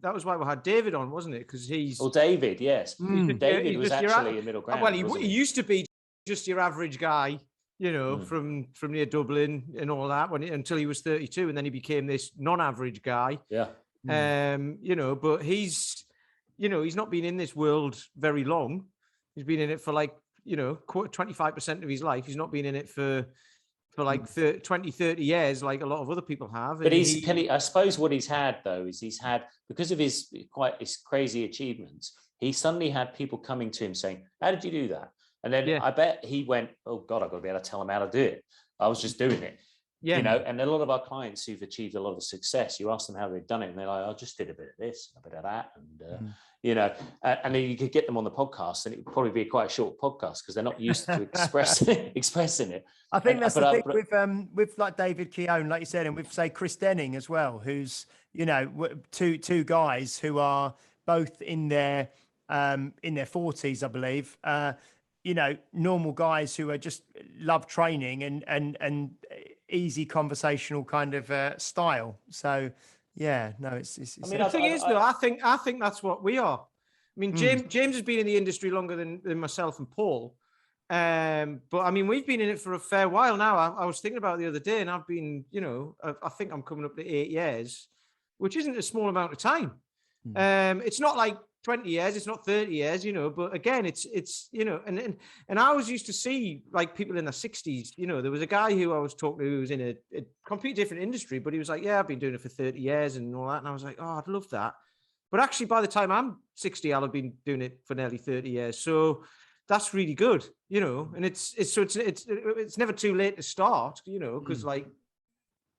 that was why we had David on, wasn't it? Because David, yes. David was actually a middle ground. Well, he used to be just your average guy, from near Dublin and all that until he was 32, and then he became this non-average guy. Yeah. But he's not been in this world very long. He's been in it for 25% of his life. He's not been in it for 20, 30 years, like a lot of other people have. But I suppose what he's had though is because of his crazy achievements, he suddenly had people coming to him saying, "How did you do that?" And then I bet he went, "Oh God, I've got to be able to tell them how to do it. I was just doing it." Yeah. And a lot of our clients who've achieved a lot of success, you ask them how they've done it, and they're like, "I just did a bit of this, a bit of that," and and then you could get them on the podcast, and it would probably be quite a short podcast because they're not used to expressing it. I think that's the thing with like David Keown, like you said, and with say Chris Denning as well, who's two guys who are both in their 40s, I believe. Normal guys who are just love training and easy conversational kind of style. So yeah, no, it's the thing is, though, I think that's what we are. I mean, James has been in the industry longer than myself and Paul. But I mean, we've been in it for a fair while now. I was thinking about it the other day, and I've been, I think I'm coming up to 8 years, which isn't a small amount of time. It's not like 20 years, it's not 30 years, but again, it's and I always used to see like people in their 60s, there was a guy who I was talking to who was in a completely different industry, but he was like, yeah, I've been doing it for 30 years and all that. And I was like, oh, I'd love that. But actually, by the time I'm 60, I'll have been doing it for nearly 30 years. So that's really good, and it's never too late to start, because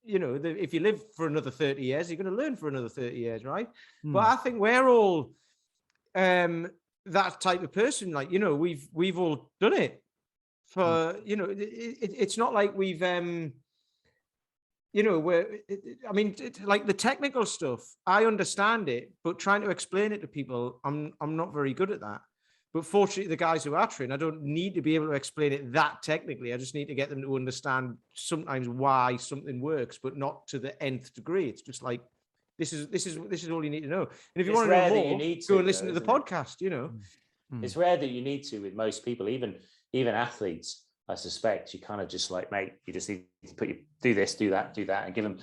if you live for another 30 years, you're going to learn for another 30 years, right? But I think we're all that type of person, like, we've all done it for, it's not like we've, like the technical stuff, I understand it, but trying to explain it to people, I'm not very good at that. But fortunately, the guys who are trained, I don't need to be able to explain it that technically. I just need to get them to understand sometimes why something works, but not to the nth degree. It's just like, this is all you need to know. And if you want to know more, go and listen to the podcast, It's rare that you need to with most people, even athletes, I suspect. You kind of just like, mate, you just need to do this, do that, and give them,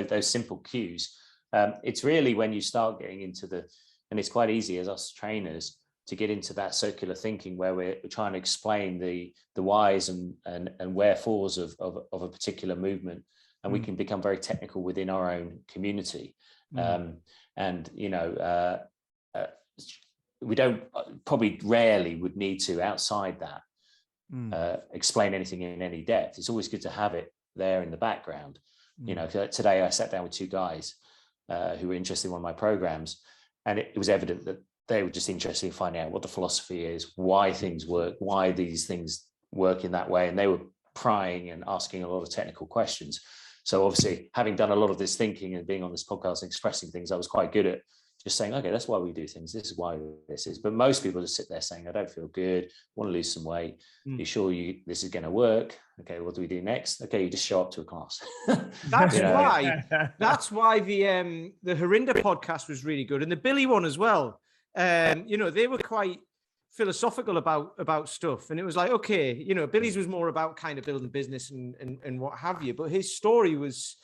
those simple cues. It's really when you start getting into and it's quite easy as us trainers to get into that circular thinking where we're trying to explain the whys and wherefores of a particular movement. And we can become very technical within our own community. We don't probably rarely would need to outside that explain anything in any depth. It's always good to have it there in the background. Today I sat down with two guys who were interested in one of my programs, and it was evident that they were just interested in finding out what the philosophy is, why things work, why these things work in that way. And they were prying and asking a lot of technical questions. So obviously, having done a lot of this thinking and being on this podcast and expressing things, I was quite good at just saying, okay, that's why we do things. This is why this is. But most people just sit there saying, I don't feel good, want to lose some weight. You sure this is going to work? Okay, what do we do next? Okay, you just show up to a class. That's why the Herinda podcast was really good. And the Billy one as well. They were quite philosophical about stuff, and it was like, okay, Billy's was more about kind of building business and what have you, but his story was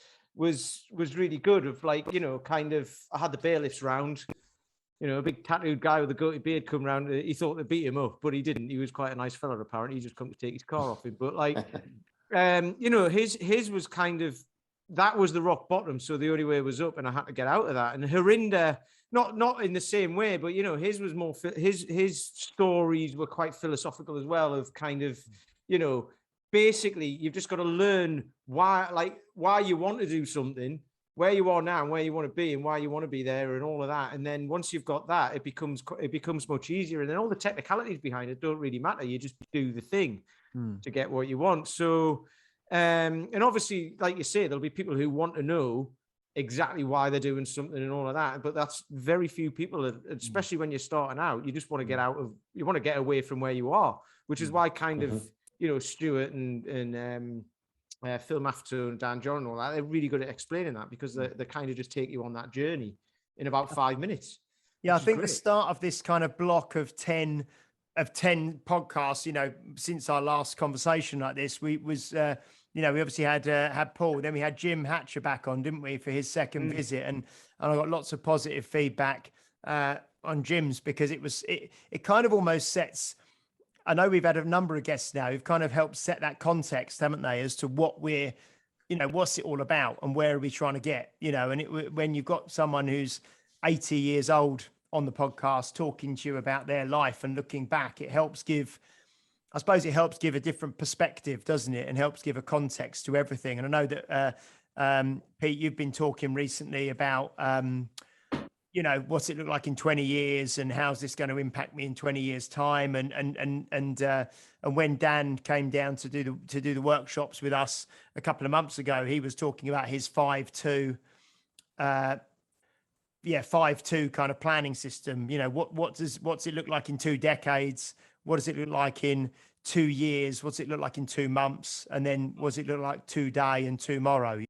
really good of like, kind of, I had the bailiffs round, a big tattooed guy with a goatee beard come round. He thought they beat him up, but he didn't. He was quite a nice fella apparently. He just come to take his car off him, but like his was kind of, that was the rock bottom, so the only way was up, and I had to get out of that. And Herinda, not in the same way, but his was more, his stories were quite philosophical as well, of kind of, basically you've just got to learn why you want to do something, where you are now and where you want to be and why you want to be there and all of that. And then once you've got that, it becomes much easier. And then all the technicalities behind it don't really matter. You just do the thing to get what you want. So, and obviously, like you say, there'll be people who want to know exactly why they're doing something and all of that, but that's very few people, especially when you're starting out. You just want to get away from where you are, which is why kind of Stuart and Phil Mafto and Dan John and all that, they're really good at explaining that, because they kind of just take you on that journey in about 5 minutes. Yeah, I which is think the great. start of this kind of block of 10 podcasts, since our last conversation like this, we obviously had Paul, then we had Jim Hatcher back on, didn't we, for his second visit, and I got lots of positive feedback on Jim's, because it kind of almost sets. I know we've had a number of guests now who've kind of helped set that context, haven't they, as to what we're, what's it all about and where are we trying to get, and when you've got someone who's 80 years old on the podcast talking to you about their life and looking back, it helps give a different perspective, doesn't it? And helps give a context to everything. And I know that, Pete, you've been talking recently about, what's it look like in 20 years and how's this going to impact me in 20 years time? And when Dan came down to do the workshops with us a couple of months ago, he was talking about his 5-2 kind of planning system. What's it look like in 2 decades? What does it look like in 2 years? What's it look like in 2 months? And then what's it look like today and tomorrow?